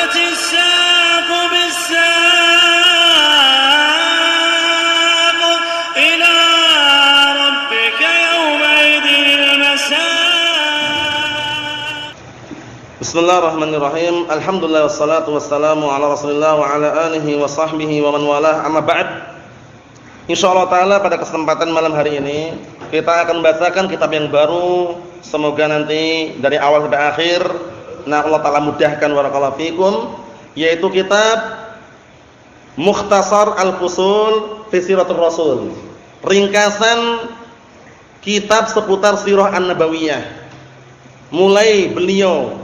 وزنت الساق بالساق إلى ربك يومئذ المساق. Bismillahirrahmanirrahim. Alhamdulillah wassalatu wassalamu ala Rasulillah wa ala alihi wa sahbihi wa man walah. Amma ba'd. Insyaallah taala pada kesempatan malam hari ini kita akan membacakan kitab yang baru, semoga nanti dari awal sampai akhir nah Allah taala mudahkan barakallahu fikum, yaitu kitab Mukhtasar Al-Fusul fi Siratul Rasul. Ringkasan kitab seputar sirah An-Nabawiyah. Mulai beliau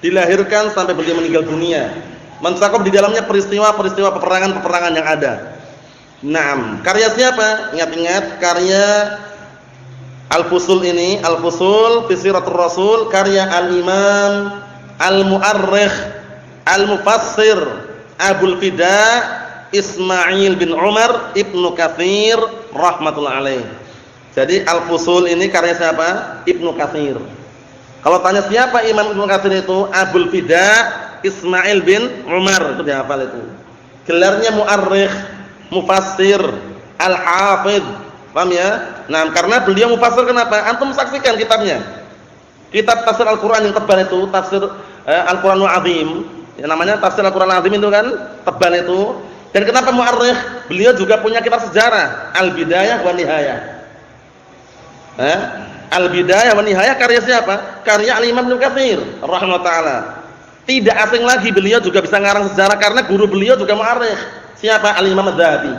dilahirkan sampai beliau meninggal dunia. Mencakup di dalamnya peristiwa-peristiwa peperangan-peperangan yang ada. Naam, karya siapa? Ingat-ingat karya Al-Fusul ini, Al-Fusul fi Siratul Rasul, karya Al-Imam Al-Mu'arrikh Al-Mufassir Abul Fida Ismail bin Umar Ibnu Katsir rahmatullah alaih. Jadi Al-Fusul ini karya siapa? Ibnu Katsir. Kalau tanya siapa Imam Ibnu Katsir itu? Abul Fida Ismail bin Umar, itu dihafal itu. Gelarnya Mu'arrikh, Mufassir, Al-Hafidh. Paham ya? Nah, karena beliau mufassir, kenapa? Antum saksikan kitabnya. Kitab tafsir Al-Qur'an yang tebal itu, tafsir Al-Qur'anul Azim. Ya, namanya tafsir Al-Qur'anul Azim itu kan tebal itu. Dan kenapa Mu'arrikh? Beliau juga punya kitab sejarah, Al-Bidayah wa Nihayah. Al-Bidayah wa Nihayah karya siapa? Karya Al-Imam Ibnu Katsir rahimahullah taala. Tidak asing lagi beliau juga bisa ngarang sejarah karena guru beliau juga Mu'arrikh. Siapa? Al-Imam Adz-Dzahabi.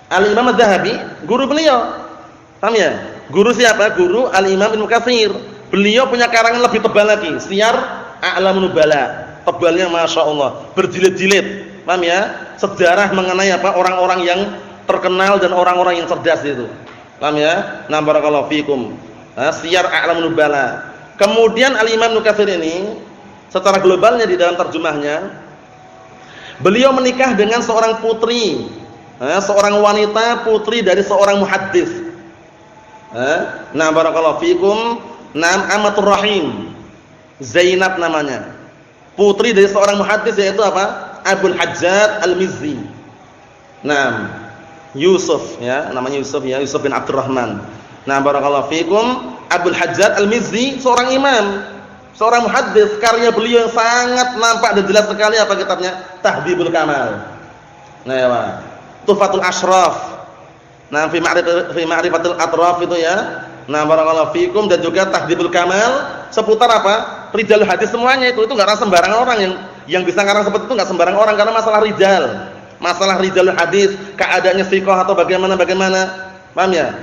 Al-Imam Adz-Dzahabi guru beliau. Paham ya? Guru siapa? Guru Al-Imam Ibnu Katsir. Beliau punya karangan lebih tebal lagi, Siyar A'lamun Nubala. Tebalnya Masya Allah, berjilid-jilid. Paham ya? Sejarah mengenai apa? Orang-orang yang terkenal dan orang-orang yang cerdas itu. Paham ya? Nah, barakallahu fikum. Siyar A'lamun Nubala. Kemudian Al-Imam Ibnu Katsir ini secara globalnya di dalam terjemahnya, beliau menikah dengan seorang putri, seorang wanita putri dari seorang muhaddis. Nah, barakallahu fikum. Naam, Amatur Rahim, Zainab namanya. Putri dari seorang muhaddis yaitu apa? Abul Hajjaj Al-Mizzi. Naam, Yusuf ya, namanya Yusuf ya, Yusuf bin Abdurrahman. Nah, barakallahu fikum. Abul Hajjaj Al-Mizzi seorang imam, seorang muhaddis. Karya beliau yang sangat nampak dan jelas sekali apa kitabnya? Tahdhibul Kamal. Nah, ya, Pak. Tuhfatul Ashraf. Nah, fi ma'rifatil atraf itu ya. Nah, barakallahu fikum. Dan juga Tahdhibul Kamal seputar apa? Rijal hadis semuanya itu enggak sembarangan orang yang bisa ngarang seperti itu, enggak sembarangan orang karena masalah rijal. Masalah rijal hadis, keadaannya thiqah atau bagaimana. Paham ya?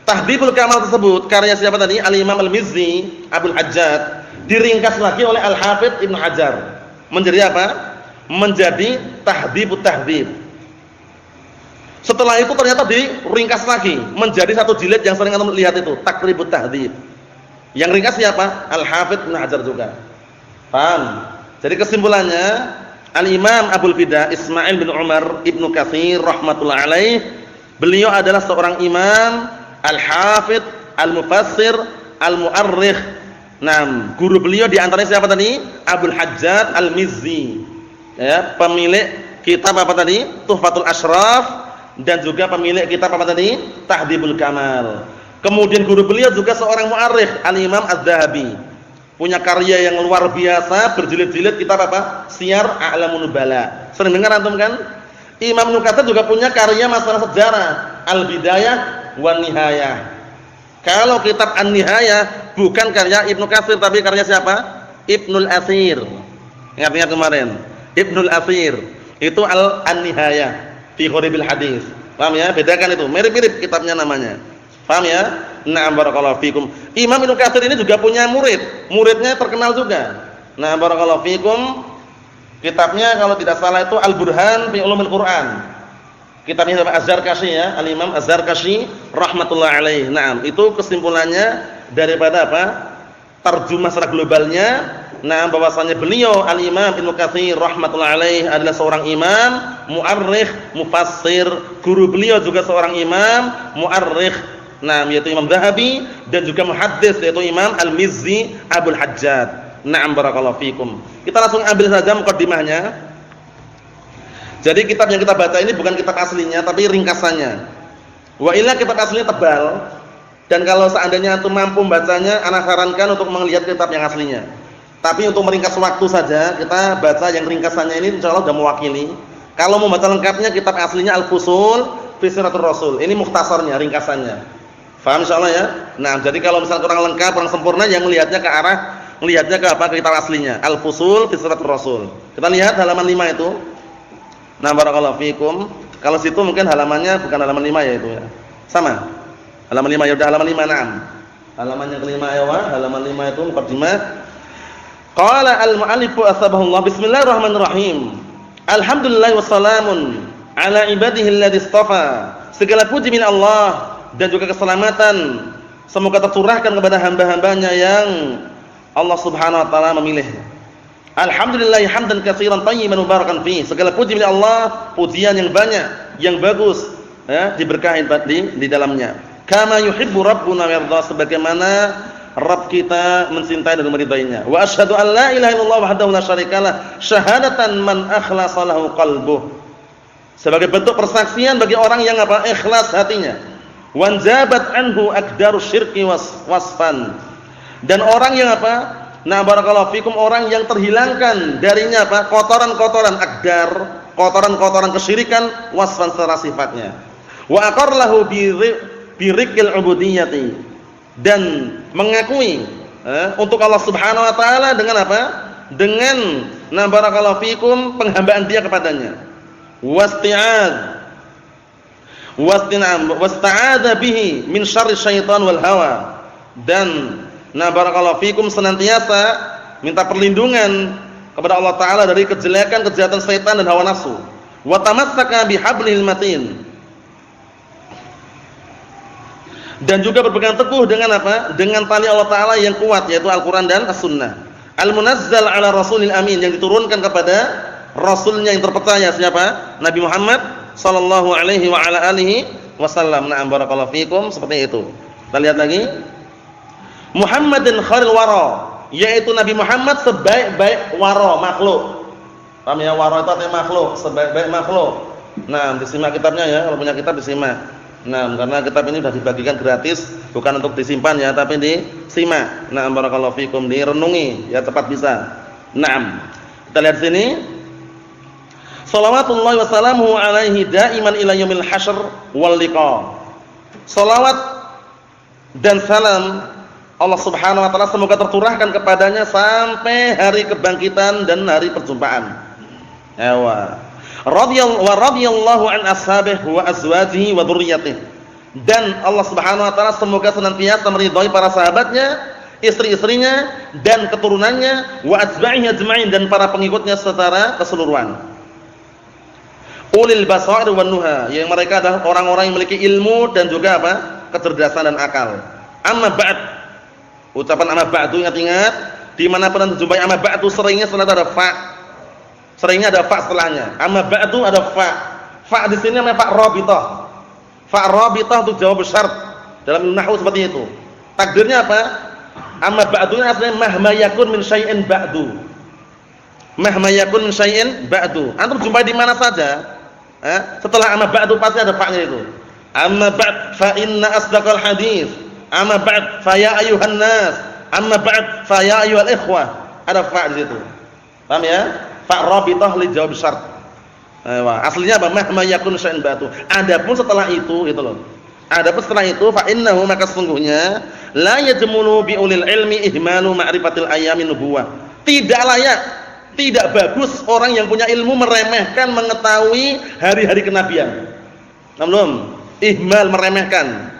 Tahdhibul Kamal tersebut karya siapa tadi? Al-Imam Al-Mizzi, Abul Hajjaj. Diringkas lagi oleh Al-Hafidh Ibnu Hajar. Menjadi apa? Menjadi Tahdhibut Tahdhib. Setelah itu ternyata diringkas lagi menjadi satu jilid yang sering antum lihat itu, Taqribut Tahdhib. Yang ringkas siapa? Al-Hafidh Ibnu Hajar juga. Paham? Jadi kesimpulannya, Al-Imam Abul Fida Ismail bin Umar Ibnu Katsir rahmatullah alaih, beliau adalah seorang imam, Al-Hafidh, Al-Mufassir, Al-Mu'arrikh. Nah, guru beliau di antaranya siapa tadi? Abul Hajjaj Al-Mizzi. Ya, pemilik kitab apa tadi? Tuhfatul Ashraf, dan juga pemilik kitab apa tadi? Tahdhibul Kamal. Kemudian guru beliau juga seorang mu'arrikh, Al-Imam Adz-Dzahabi. Punya karya yang luar biasa, berjilid-jilid kitab apa? Siyar A'lamun Nubala. Sering dengar antum kan? Imam Ibnu Katsir juga punya karya masalah sejarah, Al-Bidayah wan Nihayah. Kalau kitab An-Nihayah bukan karya Ibnu Katsir tapi karya siapa? Ibnul Atsir. Ingat-ingat kemarin. Ibnul Atsir itu An-Nihayah fi Gharibil Hadis. Paham ya? Bedakan itu. Mirip-mirip kitabnya namanya. Paham ya? Na'am, barakallahu fikum. Imam Ibnu Katsir ini juga punya murid. Muridnya terkenal juga. Nah, barakallahu fikum. Kitabnya kalau tidak salah itu Al-Burhan fi Ulumil Quran. Kitabnya Az-Zarkashi ya, Al-Imam Az-Zarkashi rahmatullah alaih. Naam, itu kesimpulannya daripada apa? Terjemah secara globalnya. Nah, bahwasanya beliau Al-Imam Ibnu Katsir rahmatullah alaih adalah seorang imam, mu'arrikh, mufassir. Guru beliau juga seorang imam, mu'arrikh. Nah, yaitu Imam Dzahabi, dan juga muhaddis yaitu Imam Al-Mizzi Abul Hajjaj. Na'am barakallahu fikum. Kita langsung ambil saja mukaddimahnya. Jadi kitab yang kita baca ini bukan kitab aslinya tapi ringkasannya. Wa illa kitab aslinya tebal. Dan kalau seandainya antum mampu membacanya, ana sarankan untuk melihat kitab yang aslinya. Tapi untuk meringkas waktu saja, kita baca yang ringkasannya ini insyaallah sudah mewakili. Kalau mau baca lengkapnya kitab aslinya Al-Fusul fi Siratul Rasul. Ini mukhtasarnya, ringkasannya. Faham insyaallah ya? Nah, jadi kalau misalnya kurang lengkap, kurang sempurna yang melihatnya ke arah melihatnya ke apa? Ke kitab aslinya. Al-Fusul fi Siratul Rasul. Kita lihat halaman 5 itu. Nah, barakallahu fikum. Kalau situ mungkin halamannya bukan halaman 5 ya itu ya. Sama. Halaman 5 ya udah halaman 5 na'am. Halaman yang kelima ya wa, halaman 5 itu muqaddimah. Qala al-mu'allifu asbahullah bismillahirrahmanirrahim. Alhamdulillah wassalamun ala ibadihi alladzi istafa. Segala puji milik Allah dan juga keselamatan semoga tercurahkan kepada hamba-hambanya yang Allah Subhanahu wa taala memilih. Alhamdulillah hamdan katsiran tayyiban mubarakan fi. Segala puji milik Allah, pujian yang banyak, yang bagus, ya, diberkahi di dalamnya. Kama yuhibbu rabbuna wa yarda, sebagaimana Rabb kita mencintai dan meridainya. Wa asyhadu an la ilaha illallah wahdahu la syarikalah syahadatan man akhlasa lahu qalbuh. Sebagai bentuk persaksian bagi orang yang apa? Ikhlas hatinya. Wanjabat anhu aqdaru syirki wasfan. Dan orang yang apa? Nah barakallahu fikum, orang yang terhilangkan darinya apa? Kotoran-kotoran aqdar, kotoran-kotoran kesyirikan wasfan secara sifatnya. Wa aqarlahu birikil ubudiyyati, dan mengakui untuk Allah Subhanahu wa taala dengan apa? Dengan na barakallahu fikum penghambaan dia kepadanya. Wasta'adza bihi min syarri syaitan wal hawa, dan na barakallahu fikum senantiasa minta perlindungan kepada Allah taala dari kejelekan kejahatan setan dan hawa nafsu. Wa tamassaka bihablil matin, dan juga berpegang teguh dengan apa? Dengan tali Allah taala yang kuat, yaitu Al-Qur'an dan As-Sunnah. Al-munazzal ala rasulil amin, yang diturunkan kepada rasulnya yang terpercaya, siapa? Nabi Muhammad sallallahu alaihi wa ala alihi wasallam. Na'am barakallahu fikum, seperti itu. Kita lihat lagi. Muhammadin khairul wara, yaitu Nabi Muhammad sebaik-baik wara, makhluk. Paham ya? Wara itu artinya makhluk, sebaik-baik makhluk. Nah, disimak kitabnya ya, kalau punya kitab disimak. Nah, karena kitab ini sudah dibagikan gratis, bukan untuk disimpan ya, tapi disimak. Nah, barakallahu fikum, direnungi ya, cepat bisa. Naam. Kita lihat sini. Shalawatullahi wassalamuhu alaihi daiman ila yaumil hasyr wal liqa. Shalawat dan salam Allah Subhanahu wa taala semoga tercurahkan kepadanya sampai hari kebangkitan dan hari perjumpaan. Ewa. Radhiyallahu an ashabihi wa azwajihi wa dzurriyyatihi. Dan Allah Subhanahu wa taala semoga senantiasa meridhai para sahabatnya, istri-istrinya dan keturunannya, wa atba'ihi ajma'in, dan para pengikutnya secara keseluruhan. Ulil basair wan nuha, yang mereka adalah orang-orang yang memiliki ilmu dan juga apa? Kecerdasan dan akal. Amma ba'd. Ucapan amma ba'du, ingat-ingat, di mana pun anda jumpai amma ba'du seringnya setelah ada fa. Seringnya ada fa setelahnya. Amma ba'du ada fa. Fa di sini namanya fa rabithah. Fa rabithah untuk jawab syarat. Dalam nahwu seperti itu. Takdirnya apa? Amma ba'dunya aslinya mahma yakun min syai'in ba'du. Mahma yakun min syai'in ba'du. Antum jumpai di mana saja, setelah amma ba'du pasti ada fa-nya itu. Amma ba'd fa inna asdaqal hadits. Amma ba'd fa ya ayyuhan nas. Amma ba'd fa ya ayyuhal ikhwah. Ada fa di situ. Paham ya? Fa rabithah li jawab syarat. Aslinya apa? Mahma yakun syai'in ba'du. Adapun setelah itu gitu loh. Adapun setelah itu fa innahu, maka sesungguhnya la yajmulu bi ulil ilmi ihmalu ma'rifatil ayyamin nubuwah. Tidak layak, tidak bagus orang yang punya ilmu meremehkan mengetahui hari-hari kenabian. Belum, ihmal, meremehkan.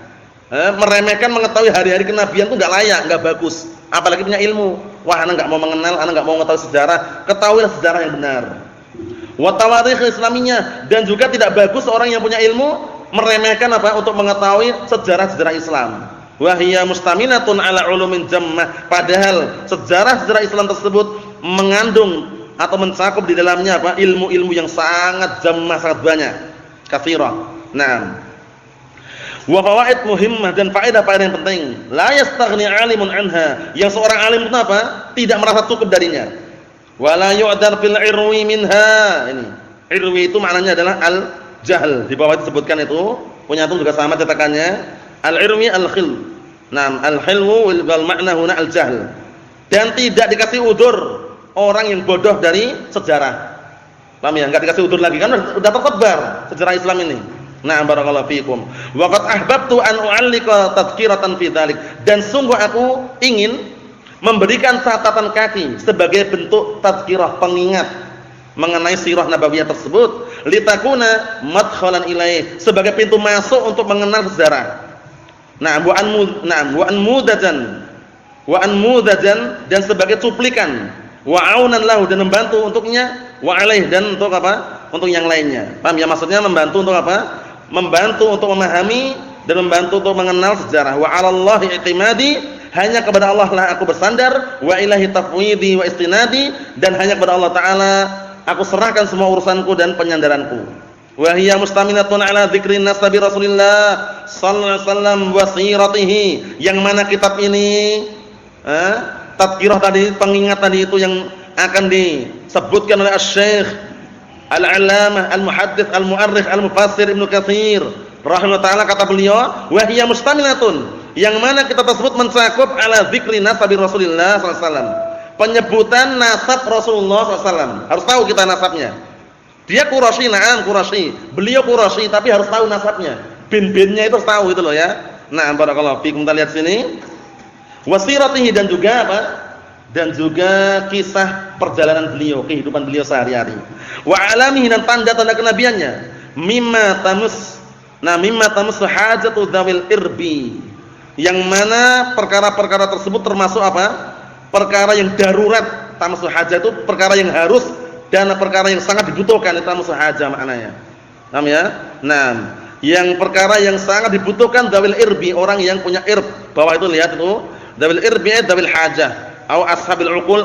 Meremehkan mengetahui hari-hari kenabian itu enggak layak, enggak bagus. Apalagi punya ilmu. Wah, ana enggak mau mengenal, ana enggak mau mengetahui sejarah. Ketahuilah sejarah yang benar. Wa tawarikh islamiyah, dan juga tidak bagus orang yang punya ilmu meremehkan apa? Untuk mengetahui sejarah-sejarah Islam. Wa hiya mustaminatun ala ulumin jammah, padahal sejarah-sejarah Islam tersebut mengandung atau mencakup di dalamnya apa? Ilmu-ilmu yang sangat jammah, sangat banyak, katsirah. Naam. Wa fawaid muhimmah, dan faedah-faedah yang penting. La yastaghni 'alimun anha, yang seorang alim itu apa? Tidak merasa cukup darinya. Wa la yu'dar fil irwi minha. Ini irwi itu maknanya adalah al-jahl. Di bawah disebutkan itu, punya antum juga sama cetakannya. Al-irwi al-khil. Naam, al-hilwu wal ma'na huna al-jahl. Dan tidak dikasih udzur orang yang bodoh dari sejarah. Paham ya? Enggak dikasih udzur lagi kan udah tersebar sejarah Islam ini. Na'am, barakallahu fikum. Wa qad ahbabtu an u'allika tadhkiratan fi dzalik. Dan sungguh aku ingin memberikan catatan kaki sebagai bentuk tadhkirah, pengingat mengenai sirah nabawiyah tersebut, litakuna madkhalan ilaih, sebagai pintu masuk untuk mengenal sejarah. Na'am, wa an mudajan dan sebagai cuplikan, wa aunan lahu, dan membantu untuknya, wa alaih, dan untuk apa? Untuk yang lainnya. Paham ya, maksudnya membantu untuk apa? Membantu untuk memahami dan membantu untuk mengenal sejarah. Wa 'alallahi i'timadi, hanya kepada Allah lah aku bersandar, wa ilahi tafwidi wa istinadi, dan hanya kepada Allah taala aku serahkan semua urusanku dan penyandaranku. Wa hiya mustaminatun 'ala dzikrin nasabi Rasulillah sallallahu alaihi wasallam wa siratihi, yang mana kitab ini tadhkirah tadi, pengingat tadi itu yang akan disebutkan oleh Asy-Syaikh Al-'Allamah Al-Muhaddits Al-Mu'arrikh Al-Mufassir Ibnu Katsir rahimahullah taala, kata beliau, wa hiya mustamilatun, yang mana kita tersebut mencakup ala dzikri nasabi Rasulillah sallallahu alaihi wasallam, penyebutan nasab Rasulullah sallallahu alaihi wasallam. Harus tahu kita nasabnya. Dia Quraisy, na'am Quraisy. Beliau Quraisy, tapi harus tahu nasabnya. Bin-binnya itu harus tahu itu loh ya. Nah, barakallahu fikum. Kita lihat sini. Wasiratihi, dan juga apa? Dan juga kisah perjalanan beliau, kehidupan beliau sehari-hari. Wa alamihi, dan tanda-tanda kenabiannya. Mimma tamus hajatu dzawil irbi. Yang mana perkara-perkara tersebut termasuk apa? Perkara yang darurat. Tamus hajat itu perkara yang harus dan perkara yang sangat dibutuhkan. Itu tamus hajah maknanya. Paham ya? Nah, yang perkara yang sangat dibutuhkan dzawil irbi, orang yang punya irb. Bawah itu lihat itu, dzawil irbi dzawil hajah. Au ashabil uqul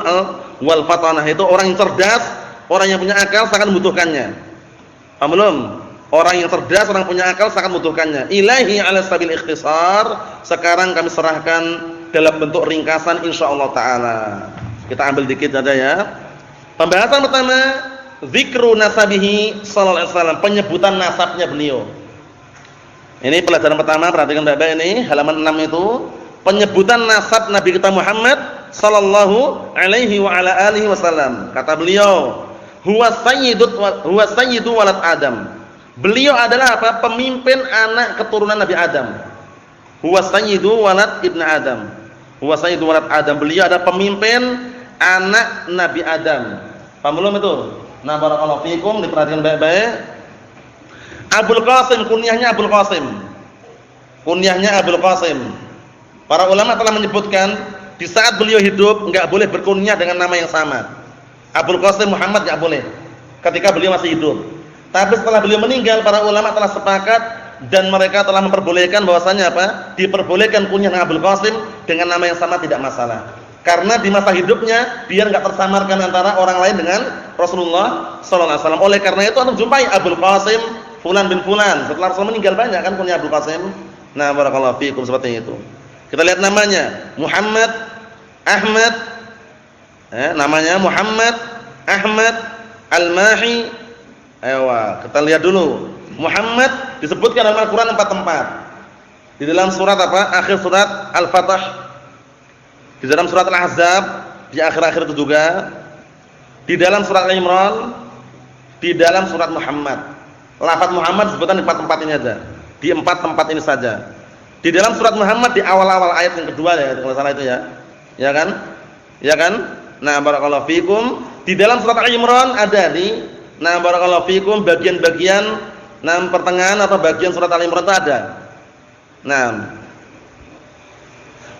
wal fatanah, itu orang yang cerdas, orang yang punya akal sangat membutuhkannya. Paham belum? Orang yang cerdas, orang punya akal sangat membutuhkannya. Ilahi ala sabil ikhtisar. Sekarang kami serahkan dalam bentuk ringkasan insyaallah taala. Kita ambil dikit saja ya. Pembahasan pertama, zikru nasabihi sallallahu alaihi wasallam, penyebutan nasabnya beliau. Ini pelajaran pertama, perhatikan Bapak ini, halaman 6 itu, penyebutan nasab Nabi kita Muhammad sallallahu alaihi wa ala alihi wasallam. Kata beliau, huwa sayyidu walad Adam. Beliau adalah apa? Pemimpin anak keturunan Nabi Adam. Huwa sayyidu walad ibnu Adam. Huwa sayyidu walad Adam. Beliau adalah pemimpin anak Nabi Adam. Paham belum itu? Nah, barakallahu fikum, diperhatikan baik-baik. Abul Qasim, kunyahnya Abul Qasim. Kunyahnya Abul Qasim. Para ulama telah menyebutkan di saat beliau hidup enggak boleh berkunyah dengan nama yang sama. Abul Qasim Muhammad enggak boleh ketika beliau masih hidup. Tapi setelah beliau meninggal, para ulama telah sepakat dan mereka telah memperbolehkan bahwasanya apa? Diperbolehkan kunyah Abul Qasim dengan nama yang sama, tidak masalah. Karena di masa hidupnya biar enggak tersamarkan antara orang lain dengan Rasulullah sallallahu alaihi wasallam. Oleh karena itu antum jumpai Abul Qasim fulan bin fulan. Setelah Rasul meninggal banyak kan kunyah Abul Qasim. Nah, barakallahu fiikum, seperti itu. Kita lihat namanya, Muhammad Ahmad, namanya Muhammad Ahmad Al-Mahi. Ayo, kita lihat dulu. Muhammad disebutkan dalam Al-Quran 4 tempat. Di dalam surat apa? Akhir surat Al-Fatah, di dalam surat Al-Ahzab, di akhir-akhir itu juga, di dalam surat Al-Imran, di dalam surat Muhammad. Lafaz Muhammad disebutkan di 4 tempat ini aja. Di 4 tempat ini saja. Di dalam surat Muhammad di awal-awal ayat yang kedua ya, kalau salah itu ya. Ya kan? Ya kan? Nah, barakallahu fikum. Di dalam surat Al-Imran ada di, nah, barakallahu fikum, bagian-bagian pertengahan atau bagian surat Al-Imran itu ada. Nah,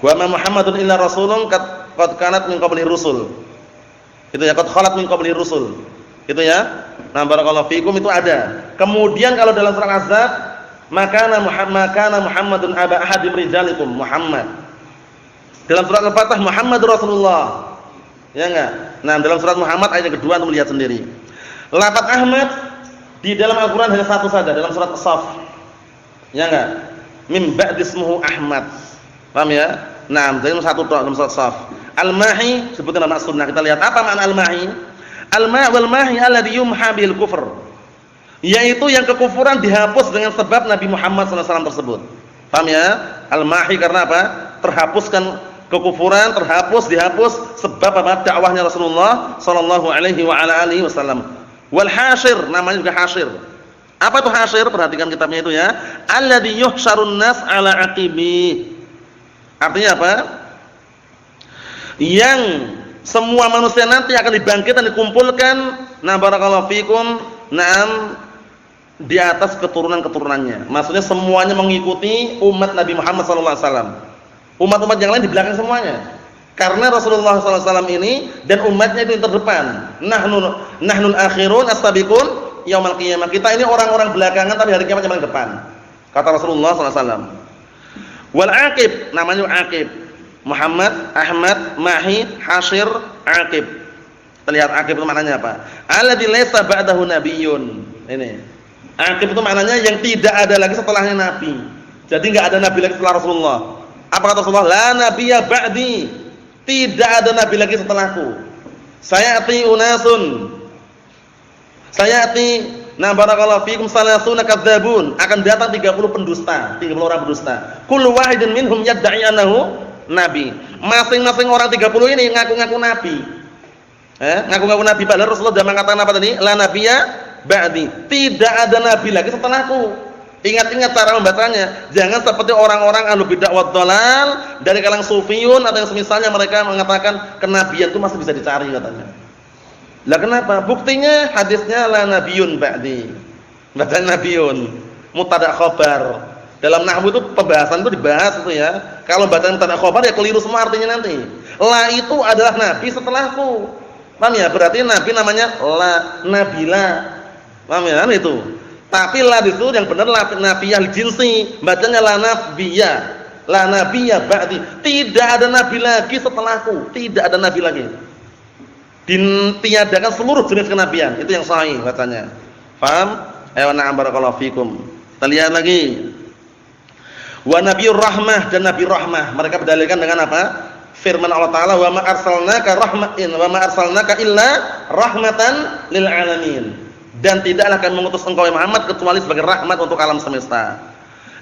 wa ma Muhammadun illa rasulun qad kanat min qablihi rusul. Itu ya, qad khalat min qablihi rusul. Itu ya. Nah, barakallahu fikum, itu ada. Kemudian kalau dalam surat Al-Ahzab, makana Muhammadun aba ahadim rijalikum, Muhammad. Dalam surat Al-Fatah Muhammadur Rasulullah. Ya enggak? Nah, dalam surat Muhammad ayat yang kedua antum lihat sendiri. Lafaz Ahmad di dalam Al-Qur'an hanya satu saja dalam surat As-Saff. Ya enggak? Min ba'di ismuhu Ahmad. Paham ya? Naam, jadi satu tok dalam surat Shaf. Al-mahi sebutkan dalam sunnah. Kita lihat apa makna al-mahi. Al-ma' wal mahi alladhi yumha bil kufr. Yaitu yang kekufuran dihapus dengan sebab Nabi Muhammad SAW tersebut. Paham ya? Al-mahi karena apa? Terhapuskan kekufuran, dihapus sebab apa? Dakwahnya Rasulullah sallallahu alaihi wa ala alihi wasallam. Wal hasyir, namanya juga hasyir. Apa itu hasyir? Perhatikan kitabnya itu ya. Alladhi yuhsyarun nas ala aqibi. Artinya apa? Yang semua manusia nanti akan dibangkitkan, dikumpulkan, nah barakallahu fikum, na'am, di atas keturunan-keturunannya. Maksudnya semuanya mengikuti umat Nabi Muhammad SAW. Umat-umat yang lain di belakang semuanya. Karena Rasulullah SAW ini dan umatnya itu yang terdepan. Nahnul akhirun as-sabiqun yaumul qiyamah. Kita ini orang-orang belakangan tapi hari kiamat yang paling depan. Kata Rasulullah SAW. Wal aqib, namanya aqib. Muhammad, Ahmad, Mahi, Hasyir, aqib. Terlihat aqib itu maknanya apa? Alladzi laisa ba'dahu nabiyyun. Ini. Aqib itu maknanya yang tidak ada lagi setelahnya nabi. Jadi enggak ada nabi lagi setelah Rasulullah. Apa kata Rasulullah? La nabiyya ba'di. Tidak ada nabi lagi setelahku. Sayati unasun. Sayati na barakallahu fikum salasuna kadzabun. Akan datang 30 pendusta, 30 orang pendusta. Kullu wahidin minhum yad'i annahu nabi. Masing-masing orang 30 ini ngaku-ngaku nabi. Ngaku-ngaku nabi, padahal Rasulullah sudah mengatakan apa tadi? La nabiyya ba'di. Tidak ada nabi lagi setelahku. Ingat-ingat cara membacanya. Jangan seperti orang-orang ahlu bid'ah wad dhalal dari kalangan sufiyun atau yang semisalnya mereka mengatakan kenabian itu masih bisa dicari katanya. Lah kenapa? Buktinya hadisnya la nabiyyun ba'di. Baca nabiyyun, mubtada khabar. Dalam nahwu itu pembahasan itu dibahas itu ya. Kalau baca mubtada khabar ya keliru semua artinya nanti. La itu adalah nabi setelahku. Paham ya? Berarti nabi namanya la nabila. Paham ya? Itu. Tapi la itu yang benar nabiyah jinsi, bacanya la nabiyya. La nabiyya ba'di. Tidak ada nabi lagi setelahku, tidak ada nabi lagi. Ditiadakan seluruh jenis kenabian, itu yang sahih bacanya. Paham? Ayo na'am barakallahu fikum. Kita lihat lagi. Wa nabiyur rahmah dan nabi rahmah. Mereka berdalilkan dengan apa? Firman Allah Ta'ala, wa ma arsalnaka rahmatin wa ma arsalnaka illa rahmatan lil alamin. Dan tidaklah kami mengutus engkau Muhammad kecuali sebagai rahmat untuk alam semesta.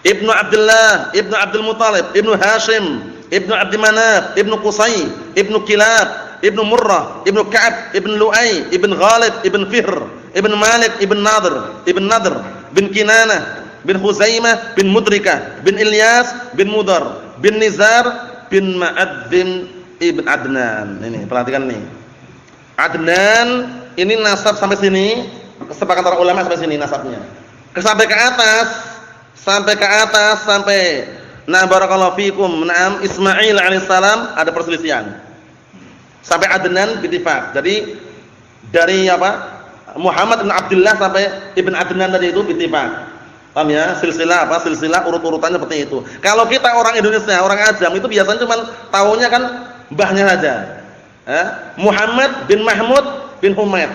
Ibnu Abdullah, Ibnu Abdul Muthalib, Ibnu Hashim, Ibnu Abdi Manaf, Ibnu Qusay, Ibnu Kilab, Ibnu Murrah, Ibnu Ka'ab, Ibnu Lu'ay, Ibnu Ghalib, Ibnu Fihr, Ibnu Malik, Ibnu Nadr, bin Kinanah, bin Huzaimah, bin Mudrikah, bin Ilyas, bin Mudar, bin Nizar, bin Ma'ad bin Ibn Adnan. Ini perhatikan nih. Adnan ini nasab sampai sini. Kesepakatan para ulama sampai sini nasabnya. Sampai ke atas sampai na barakallahu fikum na'am Ismail alaihissalam ada perselisihan. Sampai Adnan bittifaq. Jadi dari apa? Muhammad bin Abdullah sampai Ibn Adnan tadi itu bittifaq. Paham ya? Silsilah apa? Silsilah urut-urutannya seperti itu. Kalau kita orang Indonesia, orang Ajam itu biasanya cuma taunya kan mbahnya saja. Muhammad bin Mahmud bin Humaid.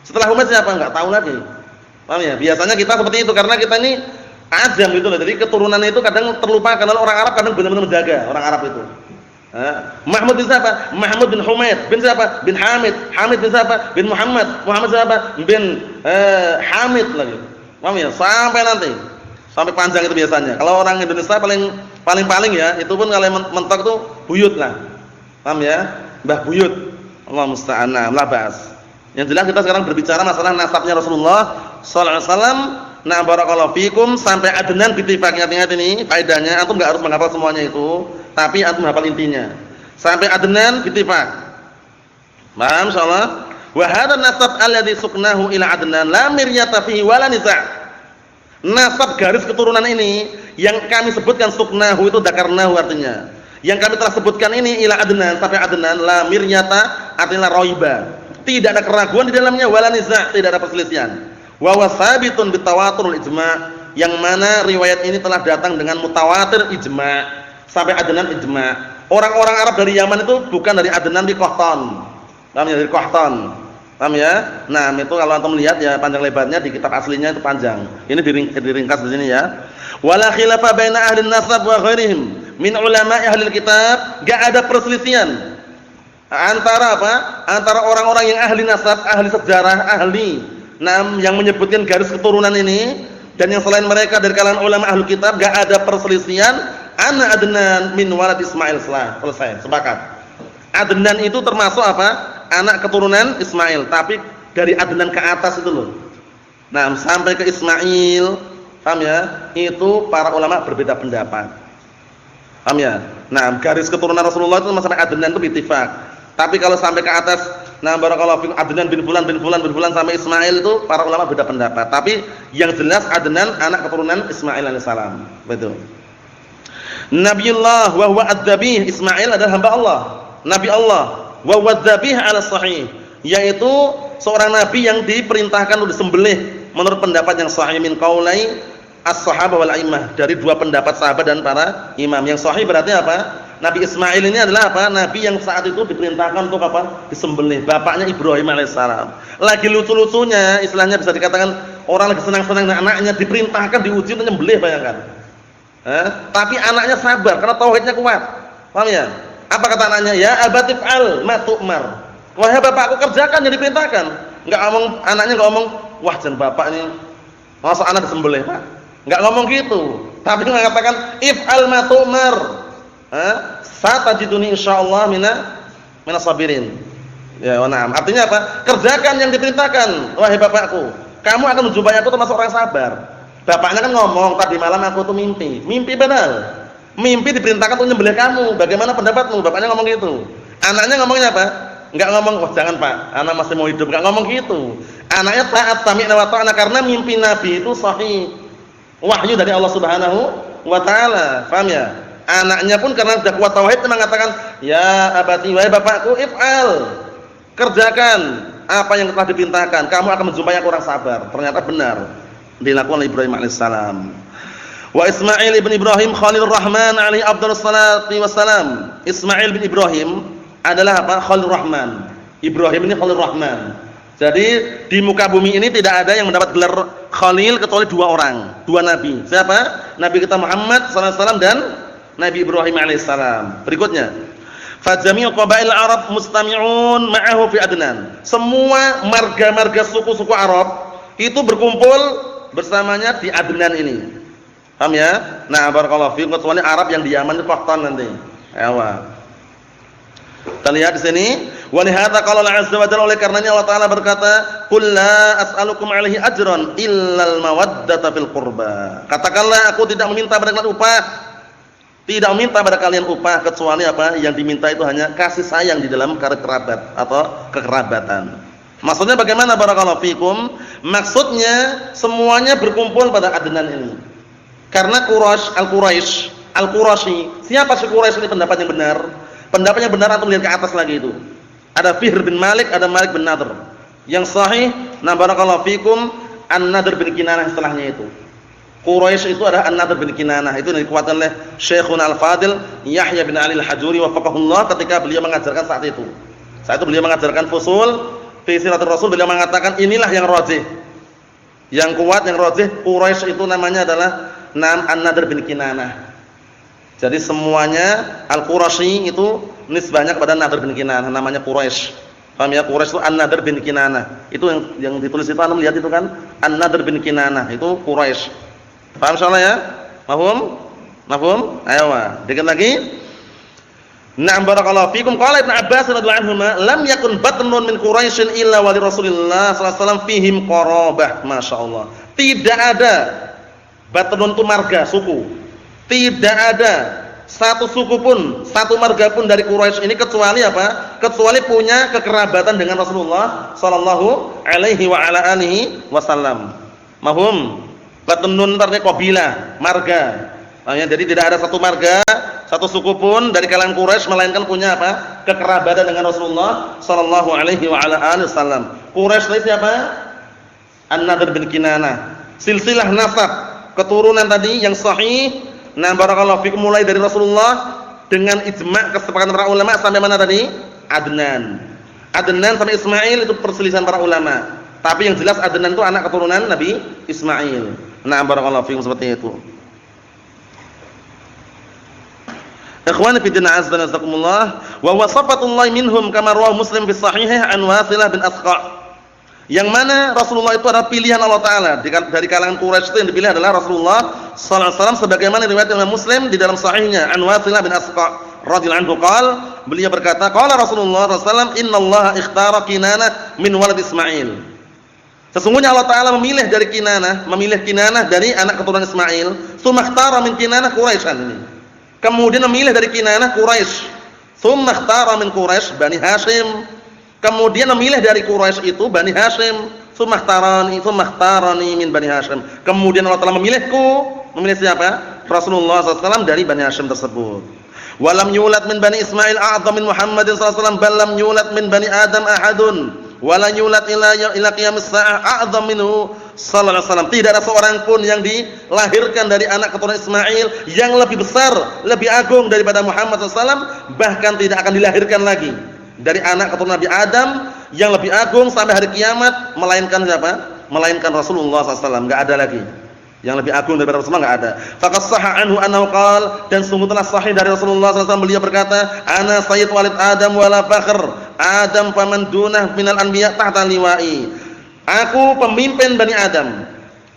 Setelah Humaid siapa? Enggak tahu lagi. Paham ya? Biasanya kita seperti itu karena kita ini Ajam gitu loh. Jadi keturunan itu kadang terlupa karena orang Arab kadang benar-benar menjaga orang Arab itu. Mahmud bin siapa? Mahmud bin Humaid. Bin siapa? Bin Hamid. Hamid bin siapa? Bin Muhammad. Muhammad siapa? Bin Hamid lagi. Paham ya? Sampai nanti. Sampai panjang itu biasanya. Kalau orang Indonesia paling ya, itu pun kalau mentok itu buyut lah. Paham ya? Mbah buyut. Allah musta'an. La ba'as. Yang jelas kita sekarang berbicara masalah nasabnya Rasulullah sallallahu alaihi wasallam. Na barakallahu fikum sampai Adnan bittifaq. Ingat ini faedahnya, antum enggak harus menghafal semuanya itu, tapi antum hafal intinya. Sampai Adnan bittifaq. Paham insyaallah? Wa hadha nasab alladhi suknahu ila Adnan la miryata fihi wala niza'. Nasab garis keturunan ini yang kami sebutkan suknahu itu dzakarnahu artinya. Yang kami telah sebutkan ini ila Adnan sampai Adnan la miryata artinya raiba. Tidak ada keraguan di dalamnya wala niza', tidak ada perselisihan. Wa wasabitun bitawaturul ijma', yang mana riwayat ini telah datang dengan mutawatir ijma'. Sampai Adnan ijma'. Orang-orang Arab dari Yaman itu bukan dari Adnan di Qahtan. Namanya dari Qahtan. Paham ya? Nah, itu kalau antum lihat ya panjang lebarnya di kitab aslinya itu panjang. Ini diringkas di sini ya. Wala khilafa baina ahli nasab wa ghairihim min ulama'i ahli kitab, enggak ada perselisihan antara apa? Antara orang-orang yang ahli nasab, ahli sejarah, ahli yang menyebutkan garis keturunan ini dan yang selain mereka dari kalangan ulama ahli kitab, enggak ada perselisihan ana Adnan min walad Ismail. Selesai, sepakat. Adnan itu termasuk apa? Anak keturunan Ismail, tapi dari Adnan ke atas itu loh. Nah, sampai ke Ismail, paham ya? Itu para ulama berbeda pendapat. Paham ya? Nah, garis keturunan Rasulullah itu sampai Adnan itu ittifaq. Tapi kalau sampai ke atas, nah barakallahu fikum Adnan bin fulan sampai Ismail itu para ulama beda pendapat. Tapi yang jelas Adnan anak keturunan Ismail alaihissalam. Betul. Nabiullah wa huwa ad-dzabih, Ismail adalah hamba Allah, nabi Allah. Wa wadzabih ala sahih, yaitu seorang nabi yang diperintahkan untuk disembelih menurut pendapat yang sahih min qaulai as-sahabah wal a'immah, dari dua pendapat sahabat dan para imam. Yang sahih berarti apa? Nabi Ismail ini adalah apa? Nabi yang saat itu diperintahkan untuk apa? Disembelih. Bapaknya Ibrahim alaihissalam. Lagi lucu-lucunya, istilahnya bisa dikatakan orang lagi senang-senang anaknya diperintahkan diuji untuk nyembelih, bayangkan. Tapi anaknya sabar karena tauhidnya kuat. Paham ya? Apa kata anaknya? Ya abatif al ma tu'mar. Wahai bapakku, kerjakan yang diperintahkan. Anaknya enggak ngomong, wah jan bapak ini masa anak disembelih, Pak. Enggak ngomong gitu. Tapi mengatakan if'al ma tu'mar. Satajiduni insyaallah minas sabirin. Ya, na'am. Artinya apa? Kerjakan yang diperintahkan, wahai bapakku. Kamu akan menjumpai aku termasuk orang sabar. Bapaknya kan ngomong, tadi malam aku tuh mimpi. Mimpi benar. Mimpi diperintahkan untuk nyembelih kamu. Bagaimana pendapatmu? Bapaknya ngomong gitu. Anaknya ngomongnya apa? Enggak ngomong, "Wah, jangan, Pak. Anak masih mau hidup." Enggak ngomong gitu. Anaknya taat sami'na wa ta'ana karena mimpi Nabi itu sahih. Wahyu dari Allah Subhanahu wa taala. Paham ya? Anaknya pun karena sudah kuat tauhid mengatakan, "Ya abati, wahai bapakku, if'al." Kerjakan apa yang telah diperintahkan. Kamu akan menjumpai orang sabar. Ternyata benar dilakukan oleh Ibrahim alaihissalam. Wa Ismail bin Ibrahim Khalilur Rahman alaihi afdhalus salati wassalam. Ismail bin Ibrahim adalah apa? Khalilur Rahman. Ibrahim ini Khalilur Rahman. Jadi di muka bumi ini tidak ada yang mendapat gelar Khalil kecuali dua orang, dua nabi. Siapa? Nabi kita Muhammad sallallahu alaihi wasallam dan Nabi Ibrahim alaihissalam. Berikutnya, fa jami'u qabail Arab mustami'un ma'ahu fi Adnan. Semua marga-marga suku-suku Arab itu berkumpul bersamanya di Adnan ini. Paham ya? Nah, barakallahu fiikum, kecuali Arab yang di Yaman itu Qahtan nanti. Ewa. Kita lihat di sini, wa li hadza qala Allah azza wa jalla, oleh karenanya Allah taala berkata, "Qul la as'alukum 'alaihi ajran illal mawaddata fil qurba." Katakanlah, aku tidak meminta pada kalian upah. Tidak meminta pada kalian upah kecuali apa? Yang diminta itu hanya kasih sayang di dalam kerabat atau kekerabatan. Maksudnya bagaimana barakallahu fiikum? Maksudnya semuanya berkumpul pada Adnan ini. Karena Al-Quraisy. Siapa si Quraisy ini pendapat yang benar? Pendapat yang benar antum lihat ke atas lagi itu. Ada Fihr bin Malik, ada Malik bin Nadhr. Yang sahih, na barakallahu fikum, An-Nadhr bin Kinanah setelahnya itu. Quraisy itu adalah An-Nadhr bin Kinanah. Itu dikuatkan oleh Syekhuna Al-Fadil Yahya bin Ali Al-Hajuri wafaqahullah ketika beliau mengajarkan saat itu. Saat itu beliau mengajarkan fusul fi siratul Rasul, beliau mengatakan inilah yang rajih. Yang kuat, yang rajih, Quraisy itu namanya adalah An-Nadhr bin Kinanah. Jadi semuanya Al-Quraisy itu nisbahnya kepada Nadhr bin Kinanah, namanya Quraisy. Paham ya? Quraisy itu An-Nadhr bin Kinanah. Itu yang ditulis itu Anda lihat itu kan? An-Nadhr bin Kinanah itu Quraisy. Paham insyaallah ya? Mafhum? Mafhum? Ayo, dikit lagi. Na'am barakallahu fikum. Qala Ibnu Abbas radhiyallahu anhuma, lam yakun batnun min Quraisyin illa wa li Rasulillah sallallahu alaihi wasallam fihim qarabah. Masyaallah. Tidak ada batnun itu marga, suku. Tidak ada satu suku pun, satu marga pun dari Quraisy ini kecuali apa? Kecuali punya kekerabatan dengan Rasulullah sallallahu alaihi wa ala alihi wasallam. Mafhum? Batnun artinya qabilah, marga. Jadi tidak ada satu marga, satu suku pun dari kalangan Quraisy melainkan punya apa? Kekerabatan dengan Rasulullah sallallahu alaihi wa ala alihi wasallam. Quraisy itu siapa? An-Nadhr bin Kinanah. Silsilah nasab, keturunan tadi yang sahih. Nah, barakallahu fikum, mulai dari Rasulullah dengan ijma' kesepakatan para ulama sampai mana tadi? Adnan. Adnan sampai Ismail itu perselisihan para ulama. Tapi yang jelas Adnan itu anak keturunan Nabi Ismail. Nah, barakallahu fikum seperti itu. Ikhwani fi din azza wa jazakumullah wa wasafatullah minhum kama rawahu Muslim fi sahihih an Wasilah bin Asqa. Yang mana Rasulullah itu adalah pilihan Allah taala dari kalangan Quraisy, itu yang dipilih adalah Rasulullah sallallahu alaihi wasallam sebagaimana riwayat Imam Muslim di dalam sahihnya an Wasilah bin Asqa radhiyallahu anhu qala, beliau berkata qala Rasulullah sallallahu alaihi wasallam innallaha ikhtara Kinanah min walad Ismail. Sesungguhnya Allah taala memilih dari Kinanah, memilih Kinanah dari anak keturunan Ismail, tsumma ikhtara min Kinanah Quraisyan ini. Kemudian memilih dari Kinanah Quraisy. Tsumma ikhtara min Quraisy Bani Hashim. Kemudian memilih dari Quraisy itu Bani Hashim. Tsumma ikhtarani min Bani Hashim. Kemudian Allah Taala memilih siapa? Rasulullah SAW dari Bani Hashim tersebut. Walam yulad min Bani Ismail a'dham min Muhammadin SAW bal lam yulad min Bani Adam ahadun. Wala yulad ila qiyamis sa'ah a'dham minhu sallallahu alaihi wasallam. Tidak ada seorang pun yang dilahirkan dari anak keturunan Ismail yang lebih besar, lebih agung daripada Muhammad SAW, bahkan tidak akan dilahirkan lagi dari anak keturunan Nabi Adam yang lebih agung sampai hari kiamat melainkan siapa? Melainkan Rasulullah SAW. Enggak ada lagi yang lebih agung daripada Rasulullah, enggak ada. Faqad sahha anhu annahu qala, dan sungguh telah sahih dari Rasulullah SAW, beliau berkata, ana sayyid walid Adam wala fakhr. Adam faman dunah minal anbiya tahta liwa'i. Aku pemimpin Bani Adam.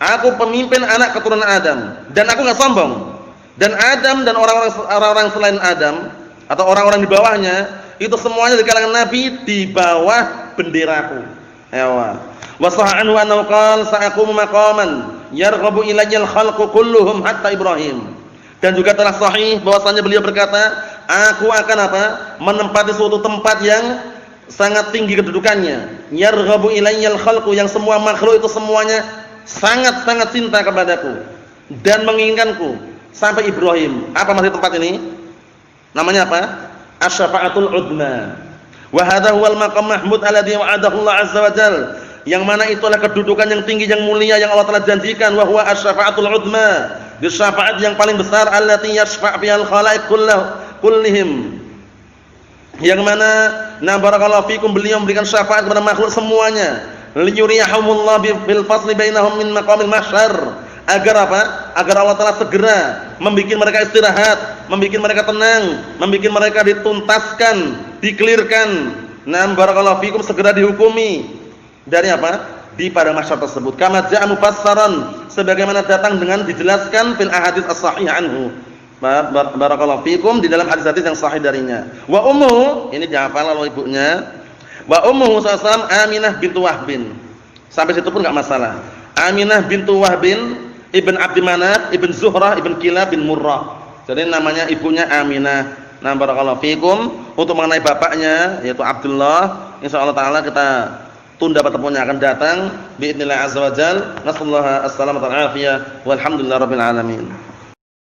Aku pemimpin anak keturunan Adam dan aku enggak sombong. Dan Adam dan orang-orang selain Adam atau orang-orang di bawahnya itu semuanya di kalangan nabi di bawah benderaku. Ewa. Wa sahha anhu annahu qala sa'aqumu maqaman yarghabu ilayya al-khalqu kulluhum hatta Ibrahim. Dan juga telah sahih bahwasanya beliau berkata, aku akan apa? Menempati suatu tempat yang sangat tinggi kedudukannya. Yarghabu ilayyal khalqu, yang semua makhluk itu semuanya sangat-sangat cinta kepadaku dan menginginkanku sampai Ibrahim. Apa maksud tempat ini? Namanya apa? Asy-syafa'atul 'udma. Wa hadha huwal maqam mahmud alladhi wa'adahu Allah 'azza wa jalla. Yang mana itulah kedudukan yang tinggi yang mulia yang Allah telah janjikan, wa huwa asy-syafa'atul 'udma. Di syafaat yang paling besar allati yashfa' fihal khalaiq kullihim. Yang mana barakallahu fikum beliau memberikan syafaat kepada makhluk semuanya. Liyuriyahumullah bil fasli bainahum min maqamil mahsyar. Agar apa? Agar Allah Taala segera membikin mereka istirahat, membikin mereka tenang, membikin mereka dituntaskan, dikelirkan. Barakallahu fikum segera dihukumi dari apa? Di pada mahsyar tersebut. Kama ja'a mufassaran, sebagaimana datang dengan dijelaskan fil ahadits as-sahihah anhu. Barakallahu fikum di dalam hadis-hadis yang sahih darinya. Wa ummuhu, ini dihafal oleh ibunya. Wa ummuhu sallallahu Aminah bintu Wahbin. Sampai situ pun enggak masalah. Aminah bintu Wahbin ibn Abdi Manaf ibn Zuhrah ibn Kilab bin Murrah. Jadi namanya ibunya Aminah. Barakallahu fikum. Untuk mengenai bapaknya yaitu Abdullah, insyaallah taala kita tunda pertemuan yang akan datang biidznillah azza wajalla. Nasallahu as-salamata wal afiyah walhamdulillahirabbil alamin.